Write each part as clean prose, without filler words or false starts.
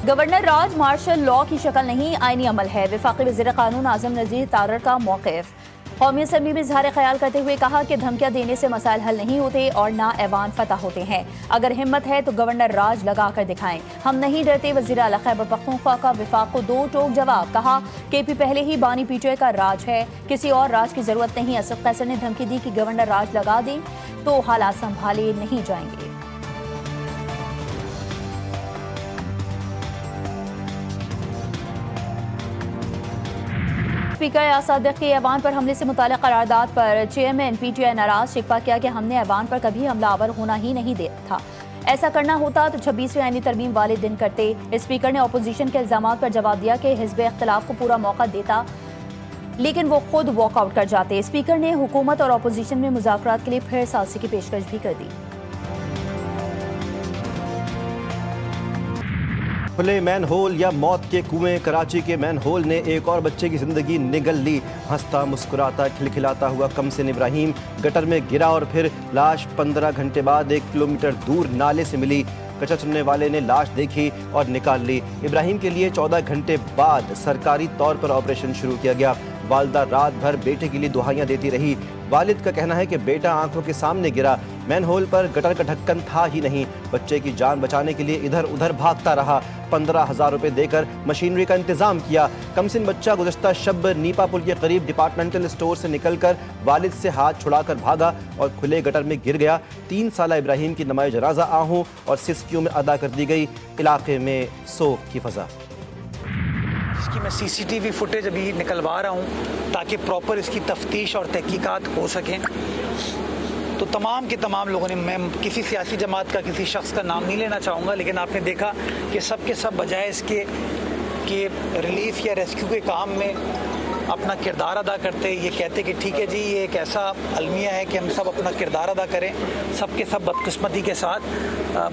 Governor राज martial law की शक्ल नहीं, आईनी अमल है। वफाकी वज़ीर कानून आज़म नज़ीर तारड़ का मौक़िफ़। कौमी असम्बली में इज़हार ख़याल करते हुए कहा कि धमकियाँ देने से मसाइल हल नहीं होते और ना ऐवान फतह होते हैं। अगर हिम्मत है तो गवर्नर राज लगा कर दिखाएं। हम नहीं डरते। वज़ीर आला खैबर पख्तूनख्वा का वफाक को दो टोक जवाब। कहा KP पहले ही बानी PTI का राज है, किसी और राज की जरूरत नहीं। असद कैसर ने धमकी दी कि गवर्नर राज लगा दें तो हालात संभाले नहीं जाएंगे। स्पीकर यासादिक के ऐवान पर हमले से मुताल्लिक़ करारदाद पर चेयरमैन PTI नाराज। शिकवा किया कि हमने ऐवान पर कभी हमलावर होना ही नहीं दिया था। ऐसा करना होता तो 26वीं आईनी तरमीम वाले दिन करते। स्पीकर ने अपोजिशन के इल्जामात पर जवाब दिया कि हिज़्ब इख्तिलाफ को पूरा मौका देता लेकिन वो खुद वॉकआउट कर जाते। स्पीकर ने हुकूमत और अपोजिशन में मुज़ाकरात के लिए फिर सालसी की पेशकश भी कर दी। खुले मैन होल या मौत के कुएं। कराची के मैन होल ने एक और बच्चे की जिंदगी निगल ली। हंसता मुस्कुराता खिलखिलाता हुआ कमसिन इब्राहिम गटर में गिरा और फिर लाश 15 घंटे बाद 1 किलोमीटर दूर नाले से मिली। कचरा चुनने वाले ने लाश देखी और निकाल ली। इब्राहिम के लिए 14 घंटे बाद सरकारी तौर पर ऑपरेशन शुरू किया गया। वालिदा रात भर बेटे के लिए दुआएं देती रही। वालिद का कहना है कि बेटा आंखों के सामने गिरा। मैन होल पर गटर का ढक्कन था ही नहीं। बच्चे की जान बचाने के लिए इधर उधर भागता रहा। 15,000 रुपए देकर मशीनरी का इंतजाम किया। कमसिन बच्चा गुज़श्ता शब नीपा पुल के करीब डिपार्टमेंटल स्टोर से निकलकर वालिद से हाथ छुड़ाकर भागा और खुले गटर में गिर गया। 3 साला इब्राहिम की नमाज़ जनाजा आहूं और सिस्कियों में अदा कर दी गई। इलाके में सोग की फजा। इसकी मैं CCTV फुटेज अभी निकलवा रहा हूँ ताकि प्रॉपर इसकी तफ्तीश और तहकीकात हो सकें। तो तमाम के तमाम लोगों ने, मैं किसी सियासी जमात का किसी शख्स का नाम नहीं लेना चाहूँगा, लेकिन आपने देखा कि सब के सब बजाय इसके कि रिलीफ या रेस्क्यू के काम में अपना किरदार अदा करते, ये कहते कि ठीक है जी ये एक ऐसा अलमिया है कि हम सब अपना किरदार अदा करें, सब के सब बदकिस्मती के साथ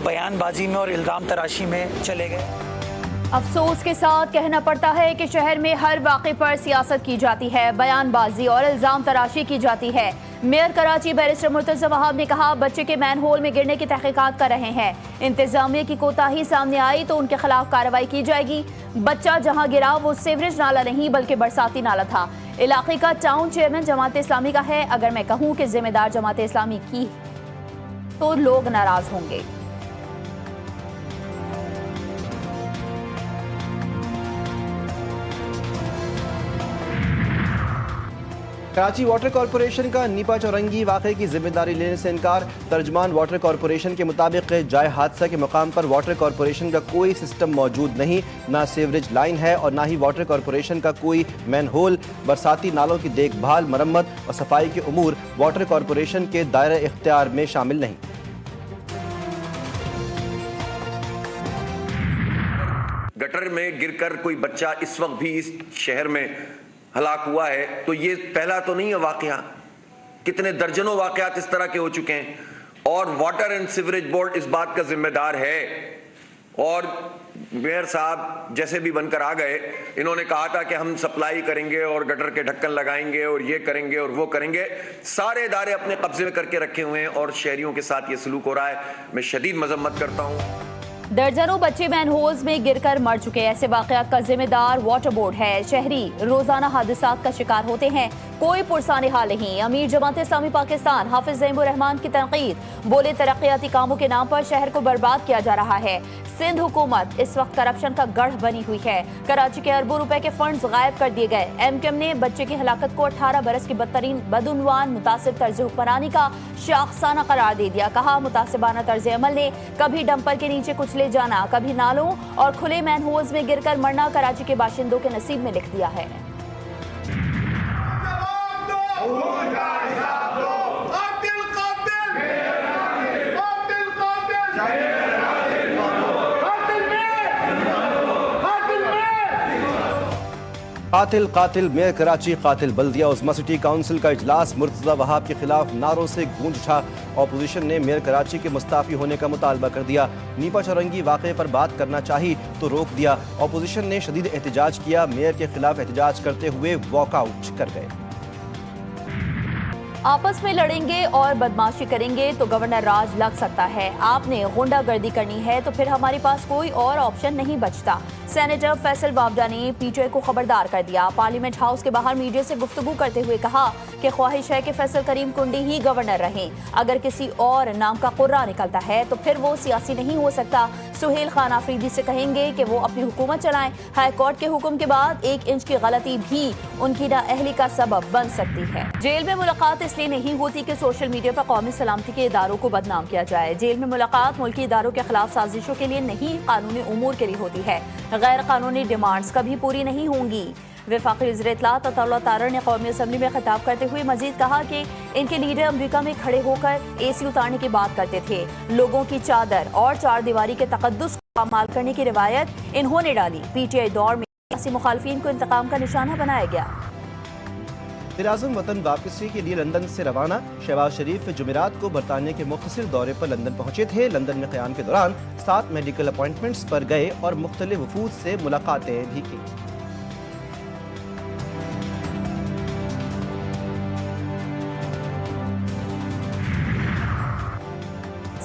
बयानबाजी में और इल्ज़ाम तराशी में चले गए। अफसोस के साथ कहना पड़ता है कि शहर में हर वाक़े पर सियासत की जाती है, बयानबाजी और इल्ज़ाम तराशी की जाती है। मेयर कराची बैरिस्टर मुर्तज़ा वहाब ने कहा बच्चे के मैन होल में गिरने की तहकीकात कर रहे हैं। इंतजामिया की कोताही सामने आई तो उनके खिलाफ कार्रवाई की जाएगी। बच्चा जहां गिरा वो सीवरेज नाला नहीं बल्कि बरसाती नाला था। इलाके का टाउन चेयरमैन जमात इस्लामी का है। अगर मैं कहूँ कि जिम्मेदार जमात इस्लामी की तो लोग नाराज होंगे। कराची वाटर कॉरपोरेशन का नीपा चौरंगी वाक़े की जिम्मेदारी लेने से इनकार। तर्जमान वाटर कॉरपोरेशन के मुताबिक जाए हादसा के मकाम पर वाटर कॉरपोरेशन का कोई सिस्टम मौजूद नहीं, ना सीवरेज लाइन है और ना ही वाटर कॉरपोरेशन का कोई मैन होल। बरसाती नालों की देखभाल, मरम्मत और सफाई के उमूर वाटर कॉरपोरेशन के दायरे इख्तियार में शामिल नहीं। गटर में गिरकर कोई बच्चा इस वक्त भी इस शहर में हलाक हुआ है तो ये पहला तो नहीं है वाकया। कितने दर्जनों वाकयात इस तरह के हो चुके हैं और वाटर एंड सीवरेज बोर्ड इस बात का जिम्मेदार है। और मेयर साहब जैसे भी बनकर आ गए, इन्होंने कहा था कि हम सप्लाई करेंगे और गटर के ढक्कन लगाएंगे और ये करेंगे और वो करेंगे। सारे इदारे अपने कब्जे में करके रखे हुए हैं और शहरियों के साथ ये सलूक हो रहा है। मैं शदीद मजम्मत करता हूँ। दर्जनों बच्चे मैन होल्स में गिरकर मर चुके। ऐसे वाकयात का जिम्मेदार वाटर बोर्ड है। शहरी रोजाना हादसात का शिकार होते हैं, कोई पुरसाने हाल नहीं। अमीर जमात इस्लामी पाकिस्तान हाफिज ज़ैनुर रहमान की तनकीद, बोले तरक्याती कामों के नाम पर शहर को बर्बाद किया जा रहा है। सिंध हुकूमत इस वक्त करप्शन का गढ़ बनी हुई है। कराची के अरबों रुपए के फंड्स गायब कर दिए गए। MKM ने बच्चे की हलाकत को 18 बरस की बदतरीन बदउनवान मुतासिब तर्ज हुक्मरानी का शाखसाना करार दे दिया। कहा मुतासिबाना तर्ज अमल ने कभी डंपर के नीचे कुचले जाना, कभी नालों और खुले मैन होल्स में गिरकर मरना कराची के बाशिंदों के नसीब में लिख दिया है। कातिल कातिल मेयर कराची, कातिल बल्दिया उज़्मा सिटी काउंसिल का इजलास मुर्तज़ा वहाब के खिलाफ नारों से गूंज उठा। अपोजिशन ने मेयर कराची के मुस्ताफ़ी होने का मुतालबा कर दिया। नीपा चौरंगी वाक़े पर बात करना चाही तो रोक दिया। अपोजिशन ने शदीद एहतजाज किया। मेयर के खिलाफ एहतजाज करते हुए वॉकआउट कर गए। आपस में लड़ेंगे और बदमाशी करेंगे तो गवर्नर राज लग सकता है। आपने गुंडागर्दी करनी है तो फिर हमारे पास कोई और ऑप्शन नहीं बचता। सेनेटर फैसल बावडा ने पीटीआई को खबरदार कर दिया। पार्लियामेंट हाउस के बाहर मीडिया से गुफ्तगू करते हुए कहा कि ख्वाहिश है कि फैसल करीम कुंडी ही गवर्नर रहें। अगर किसी और नाम का कुर्रा निकलता है तो फिर वो सियासी नहीं हो सकता। सुहेल खान आफरीदी से कहेंगे कि वो अपनी हुकूमत चलाएं। हाई कोर्ट के हुक्म के बाद 1 इंच की गलती भी उनकी नाअहली का सबब बन सकती है। जेल में मुलाकात इसलिए नहीं होती कि सोशल मीडिया पर कौमी सलामती के इदारों को बदनाम किया जाए। जेल में मुलाकात मुल्की इदारों के खिलाफ साजिशों के लिए नहीं, कानूनी उमूर के लिए होती है। गैर कानूनी डिमांड्स कभी पूरी नहीं होंगी। वफाकी वज़ीर इत्तलात अताउल्लाह तारर ने कौमी असम्बली में खिताब करते हुए मजीद कहा कि इनके लीडर अमरीका में खड़े होकर एसी उतारने की बात करते थे। लोगों की चादर और चार दीवारी के तकद्दुस को पामाल करने की रिवायत इन्होंने डाली। पीटीआई दौर में सियासी मुखालफिन को इंतकाम का निशाना बनाया गया। वज़ीर-ए-आज़म वतन वापसी के लिए लंदन से रवाना। शहबाज शरीफ जुमेरात को बरतानिया के मुख्तसर दौरे पर लंदन पहुंचे थे। लंदन में क़याम के दौरान 7 मेडिकल अपॉइंटमेंट्स पर गए और मुख्तलिफ वफूद से मुलाकातें भी की।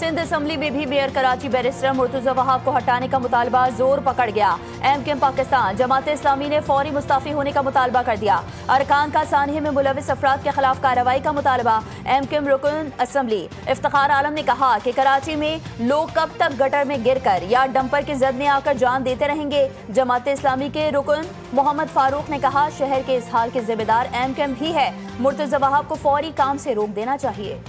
सिंध असम्बली में भी मेयर कराची बैरिस्टर मुर्तजा वहाब को हटाने का मुतालबा जोर पकड़ गया। एमकेएम पाकिस्तान जमात इस्लामी ने फौरी मुस्ताफी होने का मुतालबा कर दिया। अरकान का सानिये में मुलविस अफराद के खिलाफ कार्रवाई का मुतालबा। एमकेएम रुकन असम्बली इफ्तिखार आलम ने कहा कि कराची में लोग कब तक गटर में गिरकर या डंपर की जद में आकर जान देते रहेंगे। जमात इस्लामी के रुकन मोहम्मद फारूक ने कहा शहर के इस हाल के जिम्मेदार एमकेएम ही है। मुर्तजा वहाब को फौरी काम से रोक देना चाहिए।